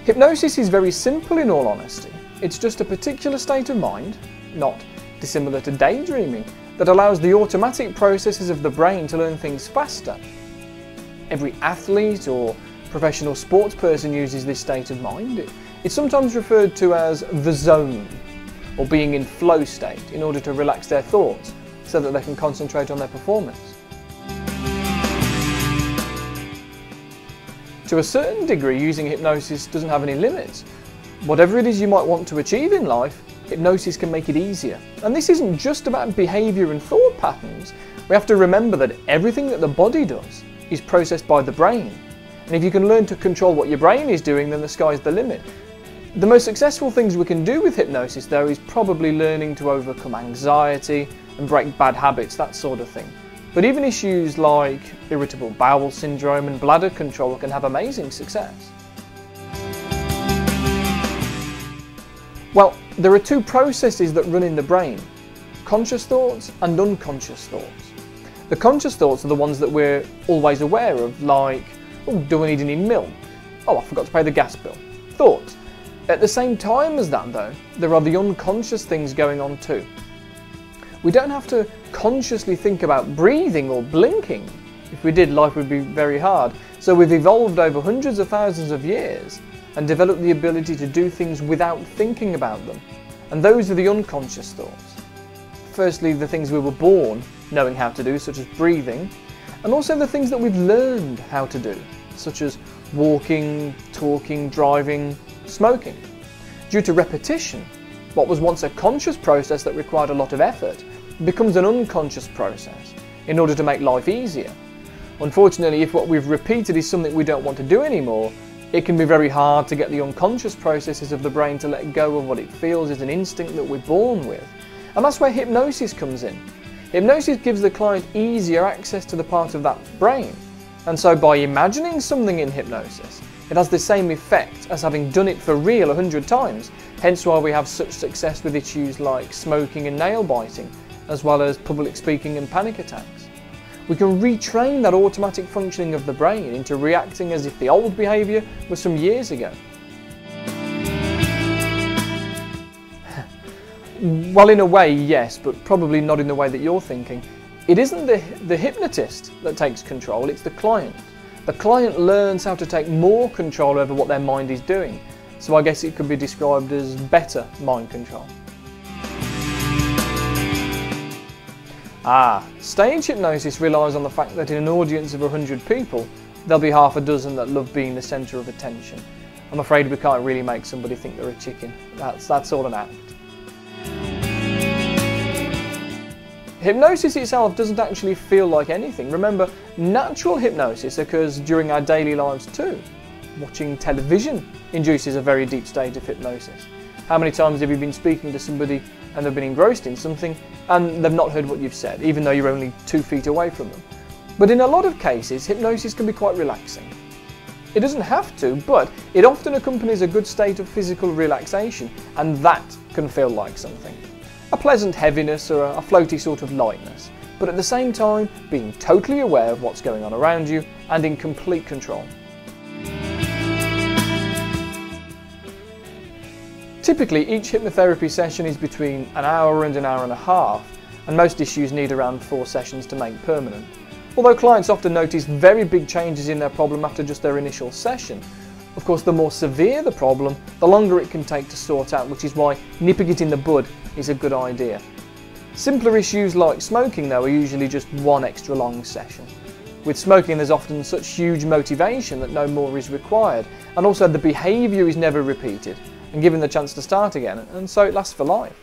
Hypnosis is very simple in all honesty. It's just a particular state of mind, not dissimilar to daydreaming, that allows the automatic processes of the brain to learn things faster. Every athlete or professional sports person uses this state of mind. It's sometimes referred to as the zone, or being in flow state, in order to relax their thoughts so that they can concentrate on their performance. To a certain degree, using hypnosis doesn't have any limits. Whatever it is you might want to achieve in life, hypnosis can make it easier. And this isn't just about behaviour and thought patterns. We have to remember that everything that the body does is processed by the brain. And if you can learn to control what your brain is doing, then the sky's the limit. The most successful things we can do with hypnosis, though, is probably learning to overcome anxiety and break bad habits, that sort of thing. But even issues like irritable bowel syndrome and bladder control can have amazing success. Well, there are two processes that run in the brain: conscious thoughts and unconscious thoughts. The conscious thoughts are the ones that we're always aware of, like, oh, do I need any milk? Oh, I forgot to pay the gas bill. Thoughts. At the same time as that, though, there are the unconscious things going on too. We don't have to consciously think about breathing or blinking. If we did, life would be very hard. So we've evolved over hundreds of thousands of years and developed the ability to do things without thinking about them. And those are the unconscious thoughts. Firstly, the things we were born knowing how to do, such as breathing, and also the things that we've learned how to do, such as walking, talking, driving, smoking. Due to repetition, what was once a conscious process that required a lot of effort becomes an unconscious process in order to make life easier. Unfortunately, if what we've repeated is something we don't want to do anymore, it can be very hard to get the unconscious processes of the brain to let go of what it feels is an instinct that we're born with. And that's where hypnosis comes in. Hypnosis gives the client easier access to the part of that brain. And so by imagining something in hypnosis, it has the same effect as having done it for real 100 times, hence why we have such success with issues like smoking and nail biting, as well as public speaking and panic attacks. We can retrain that automatic functioning of the brain into reacting as if the old behaviour was some years ago. Well, in a way, yes, but probably not in the way that you're thinking. It isn't the hypnotist that takes control, it's the client. The client learns how to take more control over what their mind is doing. So I guess it could be described as better mind control. Stage hypnosis relies on the fact that in an audience of 100 people, there'll be half a dozen that love being the centre of attention. I'm afraid we can't really make somebody think they're a chicken. That's all an act. Hypnosis itself doesn't actually feel like anything. Remember, natural hypnosis occurs during our daily lives too. Watching television induces a very deep state of hypnosis. How many times have you been speaking to somebody and they've been engrossed in something and they've not heard what you've said, even though you're only 2 feet away from them? But in a lot of cases, hypnosis can be quite relaxing. It doesn't have to, but it often accompanies a good state of physical relaxation, and that can feel like something. A pleasant heaviness or a floaty sort of lightness, but at the same time being totally aware of what's going on around you and in complete control. Typically, each hypnotherapy session is between an hour and an hour and a half, and most issues need around 4 sessions to make permanent. Although clients often notice very big changes in their problem after just their initial session. Of course, the more severe the problem, the longer it can take to sort out, which is why nipping it in the bud is a good idea. Simpler issues like smoking, though, are usually just 1 extra long session. With smoking, there's often such huge motivation that no more is required, and also the behaviour is never repeated and given the chance to start again, and so it lasts for life.